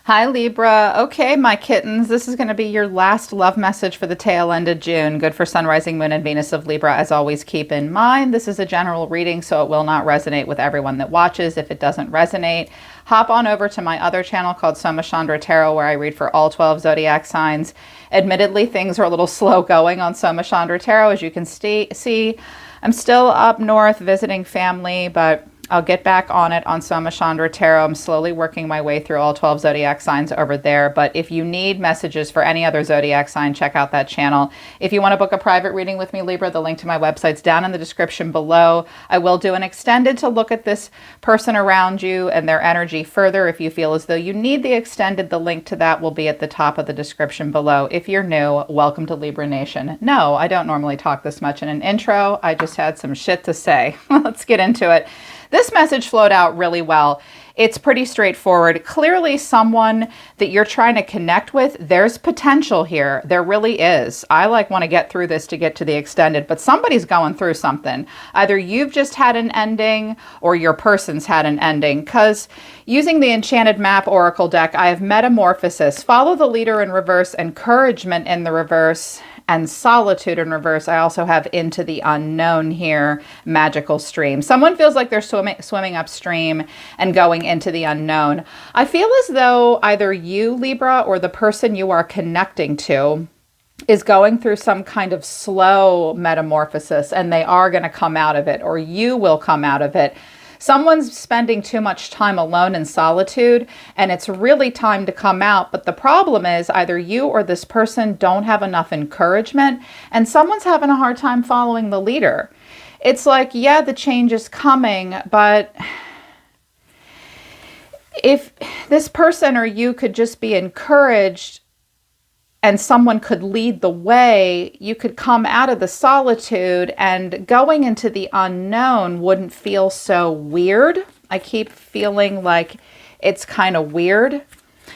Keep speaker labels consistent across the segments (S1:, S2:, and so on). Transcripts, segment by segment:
S1: Hi, Libra. Okay, my kittens, this is going to be your last love message for the tail end of June. Good for Sun, Rising, Moon, and Venus of Libra. As always, keep in mind, this is a general reading, so it will not resonate with everyone that watches. If it doesn't resonate, hop on over to my other channel called Soma Chandra Tarot, where I read for all 12 zodiac signs. Admittedly, things are a little slow going on Soma Chandra Tarot. As you can see, I'm still up north visiting family, but I'll get back on it on Soma Chandra Tarot. I'm slowly working my way through all 12 zodiac signs over there. But if you need messages for any other zodiac sign, check out that channel. If you want to book a private reading with me, Libra, the link to my website's down in the description below. I will do an extended to look at this person around you and their energy further. If you feel as though you need the extended, the link to that will be at the top of the description below. If you're new, welcome to Libra Nation. No, I don't normally talk this much in an intro. I just had some shit to say. Let's get into it. This message flowed out really well. It's pretty straightforward. Clearly someone that you're trying to connect with, there's potential here. There really is. I want to get through this to get to the extended, but somebody's going through something. Either you've just had an ending or your person's had an ending, because using the Enchanted Map Oracle deck, I have Metamorphosis, Follow the Leader in reverse, Encouragement in the reverse, and Solitude in reverse. I also have Into the Unknown here, Magical Stream. Someone feels like they're swimming upstream and going into the unknown. I feel as though either you, Libra, or the person you are connecting to is going through some kind of slow metamorphosis, and they are going to come out of it, or you will come out of it. Someone's spending too much time alone in solitude, and it's really time to come out. But the problem is either you or this person don't have enough encouragement, and someone's having a hard time following the leader. It's like, yeah, the change is coming, but if this person or you could just be encouraged and someone could lead the way, you could come out of the solitude, and going into the unknown wouldn't feel so weird. I keep feeling like it's kind of weird.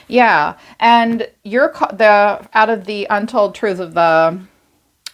S1: Yeah, and you're out of the Untold Truth of the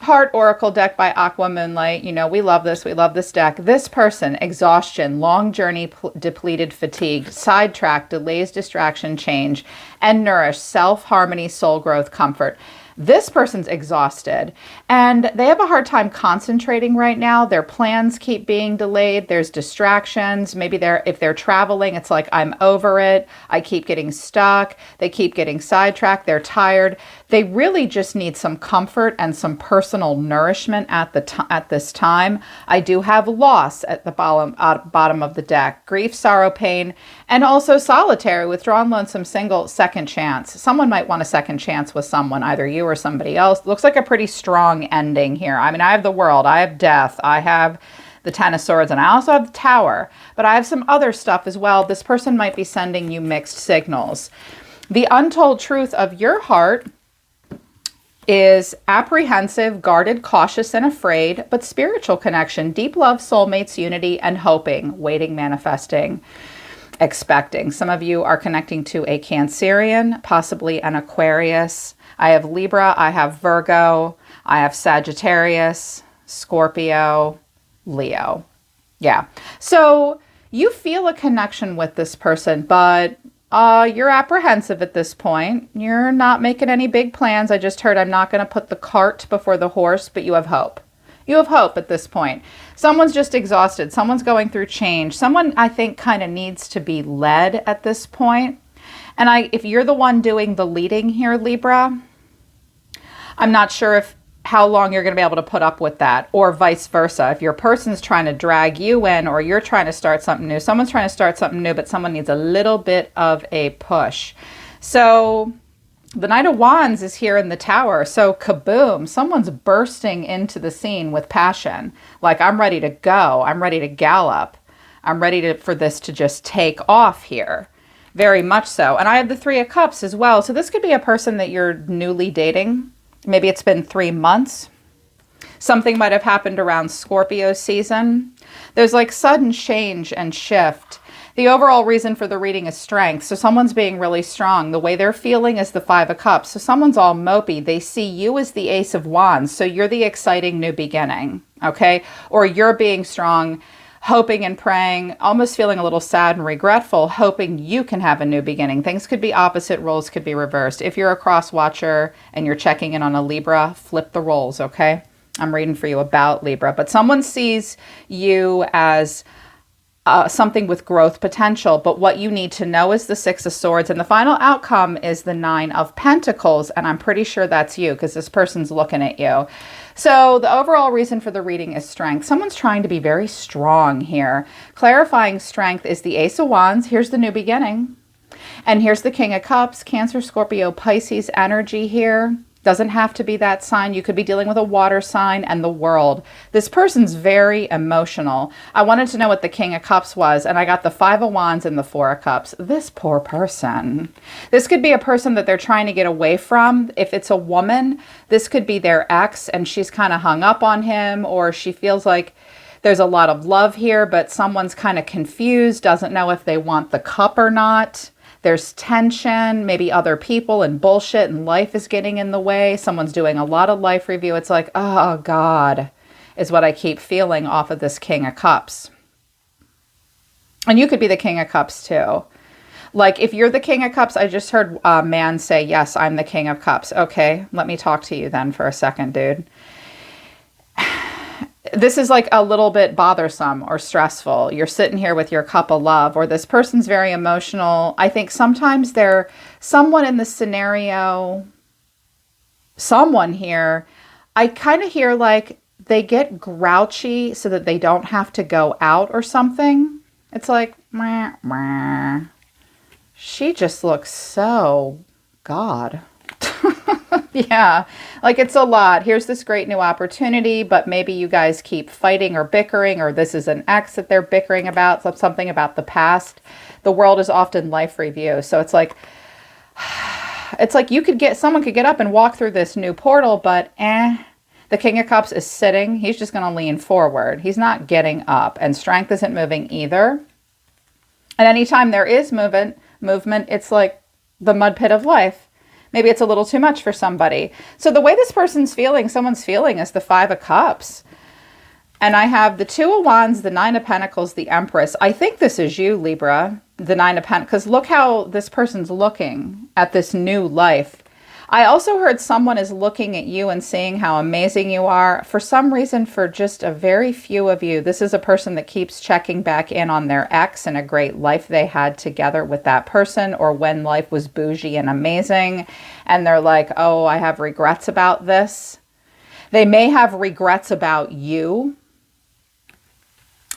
S1: Heart Oracle deck by Aqua Moonlight. You know, we love this. We love this deck. This person, exhaustion, long journey, depleted, fatigued, sidetracked, delays, distraction, change, and nourished, self-harmony, soul growth, comfort. This person's exhausted and they have a hard time concentrating right now. Their plans keep being delayed. There's distractions. Maybe if they're traveling, it's like, I'm over it. I keep getting stuck. They keep getting sidetracked. They're tired. They really just need some comfort and some personal nourishment at this time. I do have loss at the bottom of the deck. Grief, sorrow, pain, and also solitary, withdrawn, lonesome, single, second chance. Someone might want a second chance with someone, either you or somebody else. Looks like a pretty strong ending here. I mean, I have the World, I have Death, I have the Ten of Swords, and I also have the Tower, but I have some other stuff as well. This person might be sending you mixed signals. The untold truth of your heart is apprehensive, guarded, cautious, and afraid, but spiritual connection, deep love, soulmates, unity, and hoping, waiting, manifesting, expecting. Some of you are connecting to a Cancerian, possibly an Aquarius. I have Libra, I have Virgo, I have Sagittarius, Scorpio, Leo. Yeah. So you feel a connection with this person, but you're apprehensive at this point. You're not making any big plans. I just heard, I'm not going to put the cart before the horse, but you have hope. You have hope at this point. Someone's just exhausted. Someone's going through change. Someone, I think, kind of needs to be led at this point. And if you're the one doing the leading here, Libra, I'm not sure how long you're going to be able to put up with that, or vice versa. If your person's trying to drag you in, or you're trying to start something new, someone's trying to start something new, but someone needs a little bit of a push. So the Knight of Wands is here in the Tower. So kaboom, someone's bursting into the scene with passion. Like, I'm ready to go. I'm ready to gallop. I'm ready for this to just take off here. Very much so. And I have the Three of Cups as well. So this could be a person that you're newly dating. Maybe it's been 3 months. Something might have happened around Scorpio season. There's like sudden change and shift. The overall reason for the reading is strength. So someone's being really strong. The way they're feeling is the Five of Cups. So someone's all mopey. They see you as the Ace of Wands. So you're the exciting new beginning, okay? Or you're being strong. hoping and praying, almost feeling a little sad and regretful, hoping you can have a new beginning. Things could be opposite, roles could be reversed. If you're a cross watcher and you're checking in on a Libra, flip the roles, okay? I'm reading for you about Libra, but someone sees you as something with growth potential, but what you need to know is the Six of Swords, and the final outcome is the Nine of Pentacles, and I'm pretty sure that's you because this person's looking at you. So the overall reason for the reading is strength. Someone's trying to be very strong here. Clarifying strength is the Ace of Wands. Here's the new beginning. And here's the King of Cups, Cancer, Scorpio, Pisces energy here. Doesn't have to be that sign. You could be dealing with a water sign and the World. This person's very emotional. I wanted to know what the King of Cups was, and I got the Five of Wands and the Four of Cups. This poor person. This could be a person that they're trying to get away from. If it's a woman, this could be their ex, and she's kind of hung up on him, or she feels like there's a lot of love here, but someone's kind of confused, doesn't know if they want the cup or not. There's tension, maybe other people and bullshit, and life is getting in the way. Someone's doing a lot of life review. It's like, oh God, is what I keep feeling off of this King of Cups. And you could be the King of Cups too. Like if you're the King of Cups, I just heard a man say, yes, I'm the King of Cups. Okay, let me talk to you then for a second, dude. This is like a little bit bothersome or stressful. You're sitting here with your cup of love, or this person's very emotional. I think sometimes they're someone in the scenario, someone here, I kind of hear like they get grouchy so that they don't have to go out or something. It's like, meh, meh. She just looks so God. Yeah, like it's a lot. Here's this great new opportunity, but maybe you guys keep fighting or bickering, or this is an ex that they're bickering about, something about the past. The World is often life review. So it's like someone could get up and walk through this new portal, but the King of Cups is sitting. He's just going to lean forward. He's not getting up, and strength isn't moving either. And anytime there is movement, it's like the mud pit of life. Maybe it's a little too much for somebody. So the way this person's feeling, someone's feeling, is the Five of Cups. And I have the Two of Wands, the Nine of Pentacles, the Empress. I think this is you, Libra, the Nine of Pentacles. Because look how this person's looking at this new life. I also heard someone is looking at you and seeing how amazing you are. For some reason, for just a very few of you, this is a person that keeps checking back in on their ex and a great life they had together with that person, or when life was bougie and amazing. And they're like, oh, I have regrets about this. They may have regrets about you.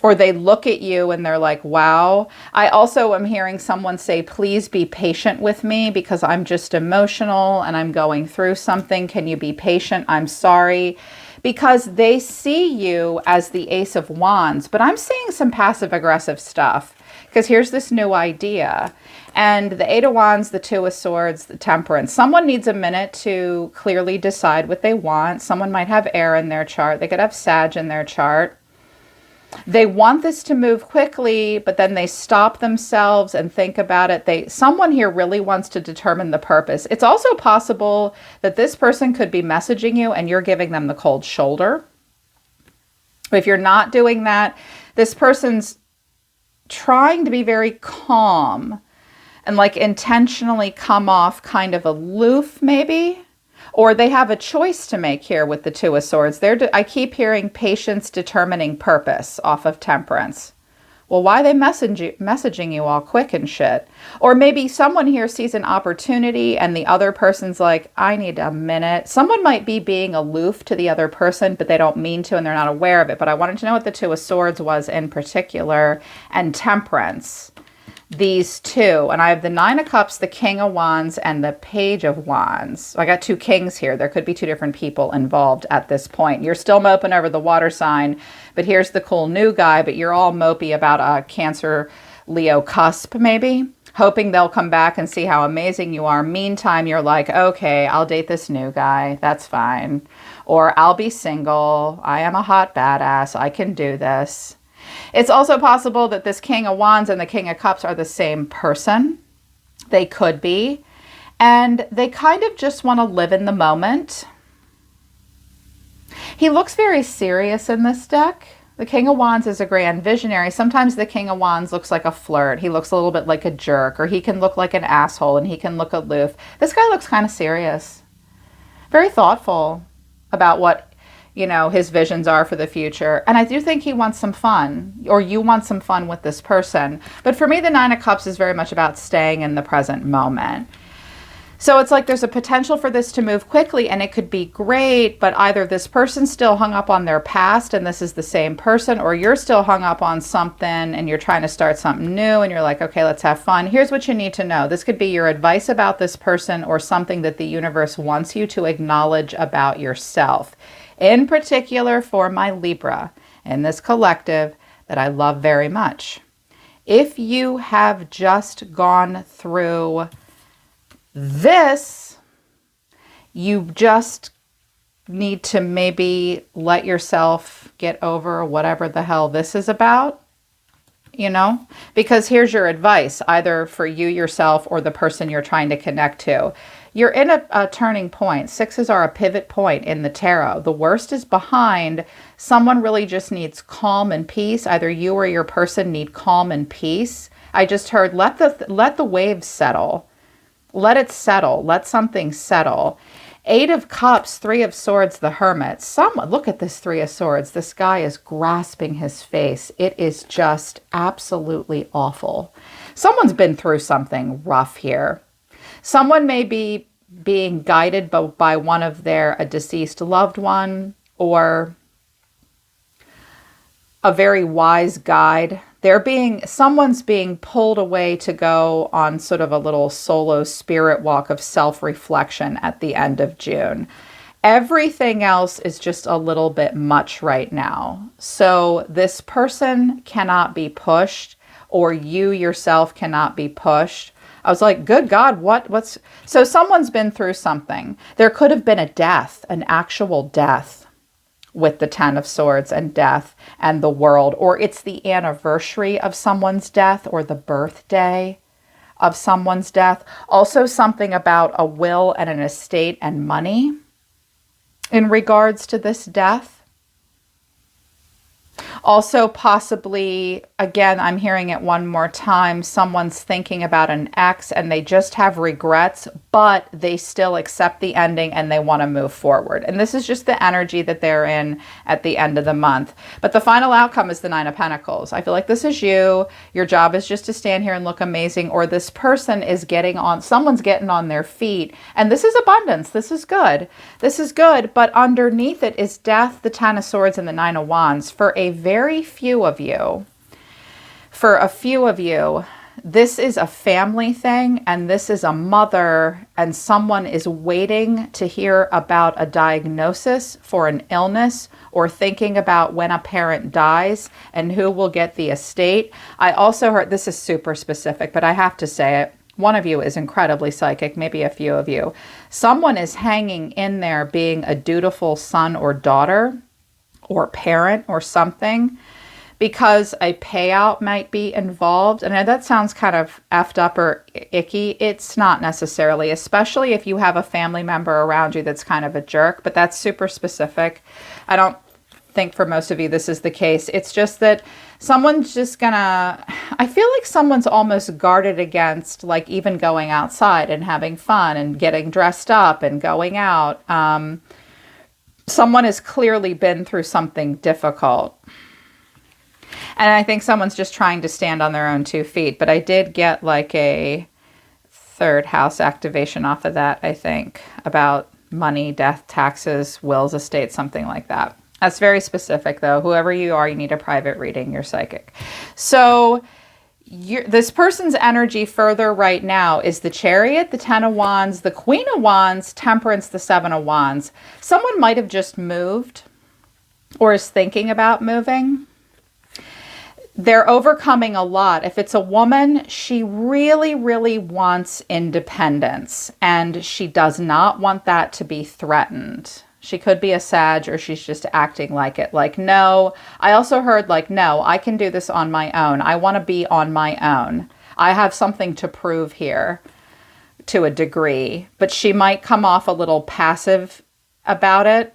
S1: Or they look at you and they're like, wow. I also am hearing someone say, please be patient with me because I'm just emotional and I'm going through something. Can you be patient? I'm sorry. Because they see you as the Ace of Wands, but I'm seeing some passive aggressive stuff. Because here's this new idea. And the Eight of Wands, the Two of Swords, the Temperance. Someone needs a minute to clearly decide what they want. Someone might have air in their chart. They could have Sag in their chart. They want this to move quickly, but then they stop themselves and think about it. Someone here really wants to determine the purpose. It's also possible that this person could be messaging you and you're giving them the cold shoulder. If you're not doing that, this person's trying to be very calm and like intentionally come off kind of aloof maybe. Or they have a choice to make here with the Two of Swords. I keep hearing patience determining purpose off of Temperance. Well, why are they messaging you all quick and shit? Or maybe someone here sees an opportunity and the other person's like, I need a minute. Someone might be being aloof to the other person, but they don't mean to and they're not aware of it. But I wanted to know what the Two of Swords was in particular, and Temperance. These two, and I have the Nine of Cups, the King of Wands, and the Page of Wands. So I got two kings here. There could be two different people involved at this point. You're still moping over the water sign, but here's the cool new guy, but you're all mopey about a Cancer, Leo cusp maybe, hoping they'll come back and see how amazing you are. Meantime, you're like, okay, I'll date this new guy. That's fine. Or I'll be single. I am a hot badass. I can do this. It's also possible that this King of Wands and the King of Cups are the same person. They could be. And they kind of just want to live in the moment. He looks very serious in this deck. The King of Wands is a grand visionary. Sometimes the King of Wands looks like a flirt. He looks a little bit like a jerk, or he can look like an asshole and he can look aloof. This guy looks kind of serious, very thoughtful about what, his visions are for the future. And I do think he wants some fun, or you want some fun with this person. But for me, the Nine of Cups is very much about staying in the present moment. So it's like there's a potential for this to move quickly, and it could be great, but either this person's still hung up on their past and this is the same person, or you're still hung up on something and you're trying to start something new and you're like, okay, let's have fun. Here's what you need to know. This could be your advice about this person or something that the universe wants you to acknowledge about yourself. In particular for my Libra in this collective that I love very much. If you have just gone through this, you just need to maybe let yourself get over whatever the hell this is about, because here's your advice, either for you yourself or the person you're trying to connect to. You're in a turning point. Sixes are a pivot point in the tarot. The worst is behind. Someone really just needs calm and peace. Either you or your person need calm and peace. I just heard, let the waves settle. Let it settle. Let something settle. Eight of Cups, Three of Swords, the Hermit. Look at this Three of Swords. This guy is grasping his face. It is just absolutely awful. Someone's been through something rough here. Someone may be being guided by one of a deceased loved one, or a very wise guide. Someone's being pulled away to go on sort of a little solo spirit walk of self-reflection at the end of June. Everything else is just a little bit much right now. So this person cannot be pushed, or you yourself cannot be pushed. I was like, good God, so someone's been through something. There could have been a death, an actual death, with the Ten of Swords and death and the world, or it's the anniversary of someone's death or the birthday of someone's death. Also something about a will and an estate and money in regards to this death. Also possibly, again, I'm hearing it one more time, someone's thinking about an ex and they just have regrets, but they still accept the ending and they want to move forward. And this is just the energy that they're in at the end of the month. But the final outcome is the Nine of Pentacles. I feel like this is you. Your job is just to stand here and look amazing, or this person is someone's getting on their feet. And this is abundance. This is good. This is good. But underneath it is death, the Ten of Swords, and the Nine of Wands. For a few of you, this is a family thing, and this is a mother, and someone is waiting to hear about a diagnosis for an illness, or thinking about when a parent dies and who will get the estate. I also heard, this is super specific, but I have to say it. One of you is incredibly psychic, maybe a few of you. Someone is hanging in there being a dutiful son or daughter or parent or something, because a payout might be involved. And I know that sounds kind of effed up or icky. It's not necessarily, especially if you have a family member around you that's kind of a jerk, but that's super specific. I don't think for most of you this is the case. It's just that someone's just I feel like someone's almost guarded against like even going outside and having fun and getting dressed up and going out. Someone has clearly been through something difficult. And I think someone's just trying to stand on their own 2 feet. But I did get like a third house activation off of that, I think, about money, death, taxes, wills, estate, something like that. That's very specific, though. Whoever you are, you need a private reading. You're psychic. So this person's energy further right now is the Chariot, the Ten of Wands, the Queen of Wands, Temperance, the Seven of Wands. Someone might have just moved or is thinking about moving. They're overcoming a lot. If it's a woman, she really, really wants independence, and she does not want that to be threatened. She could be a Sag, or she's just acting like it. Like, no. I also heard like, no, I can do this on my own. I want to be on my own. I have something to prove here to a degree. But she might come off a little passive about it.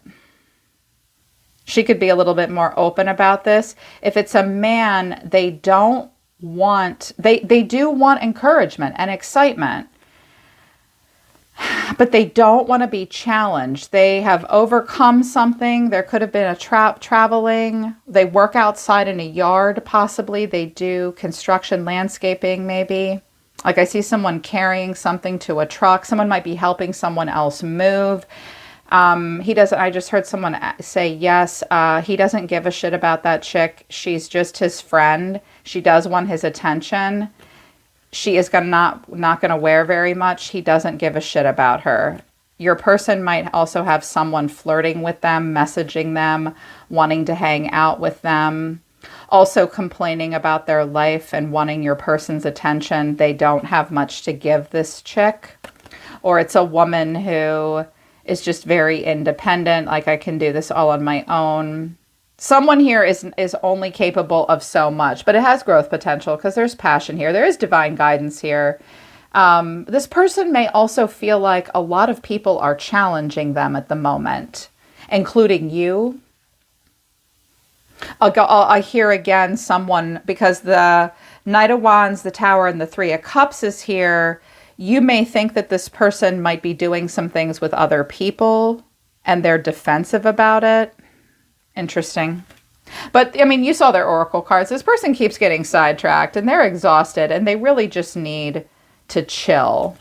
S1: She could be a little bit more open about this. If it's a man, they do want encouragement and excitement, but they don't want to be challenged. They have overcome something. There could have been a traveling. They work outside in a yard, possibly. They do construction, landscaping, maybe. Like I see someone carrying something to a truck. Someone might be helping someone else move. He doesn't, I just heard someone say yes. He doesn't give a shit about that chick. She's just his friend. She does want his attention. She is not going to wear very much. He doesn't give a shit about her. Your person might also have someone flirting with them, messaging them, wanting to hang out with them, also complaining about their life and wanting your person's attention. They don't have much to give this chick. Or it's a woman who is just very independent, like I can do this all on my own. Someone here is only capable of so much, but it has growth potential because there's passion here. There is divine guidance here. This person may also feel like a lot of people are challenging them at the moment, including you. I hear again someone, because the Knight of Wands, the Tower, and the Three of Cups is here. You may think that this person might be doing some things with other people and they're defensive about it. Interesting. But, I mean, you saw their oracle cards. This person keeps getting sidetracked and they're exhausted and they really just need to chill.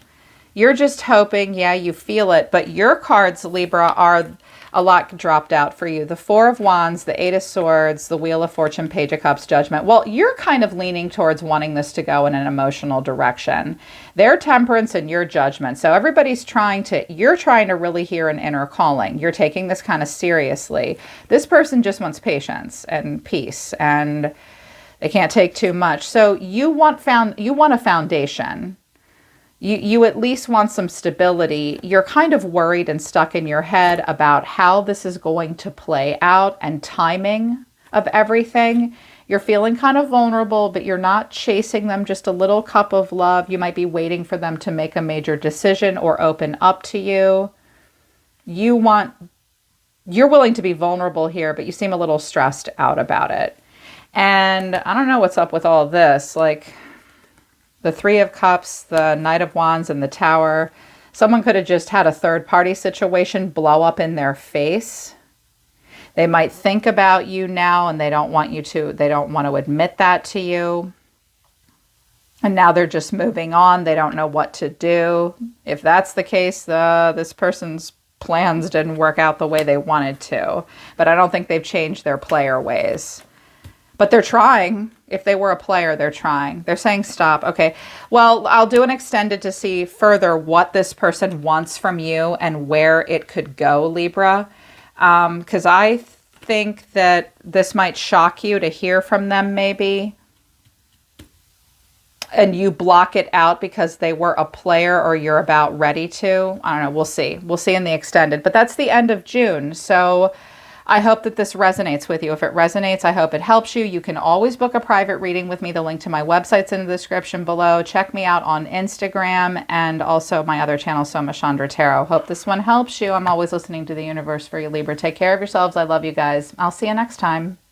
S1: You're just hoping, yeah, you feel it, but your cards, Libra, are a lot dropped out for you. The Four of Wands, the Eight of Swords, the Wheel of Fortune, Page of Cups, Judgment. Well, you're kind of leaning towards wanting this to go in an emotional direction. Their Temperance and your Judgment. So everybody's you're trying to really hear an inner calling. You're taking this kind of seriously. This person just wants patience and peace, and they can't take too much. So you want a foundation. You at least want some stability. You're kind of worried and stuck in your head about how this is going to play out and timing of everything. You're feeling kind of vulnerable, but you're not chasing them, just a little cup of love. You might be waiting for them to make a major decision or open up to you. You're willing to be vulnerable here, but you seem a little stressed out about it. And I don't know what's up with all this. Like, the Three of Cups, the Knight of Wands, and the Tower. Someone could have just had a third-party situation blow up in their face. They might think about you now and they don't want to admit that to you. And now they're just moving on. They don't know what to do. If that's the case, this person's plans didn't work out the way they wanted to. But I don't think they've changed their player ways. But they're trying. If they were a player, they're trying. They're saying stop. Okay, well, I'll do an extended to see further what this person wants from you and where it could go, Libra. Because I think that this might shock you to hear from them maybe. And you block it out because they were a player or you're about ready to. I don't know. We'll see. We'll see in the extended. But that's the end of June. So I hope that this resonates with you. If it resonates, I hope it helps you. You can always book a private reading with me. The link to my website's in the description below. Check me out on Instagram and also my other channel, Soma Chandra Tarot. Hope this one helps you. I'm always listening to the universe for you, Libra. Take care of yourselves. I love you guys. I'll see you next time.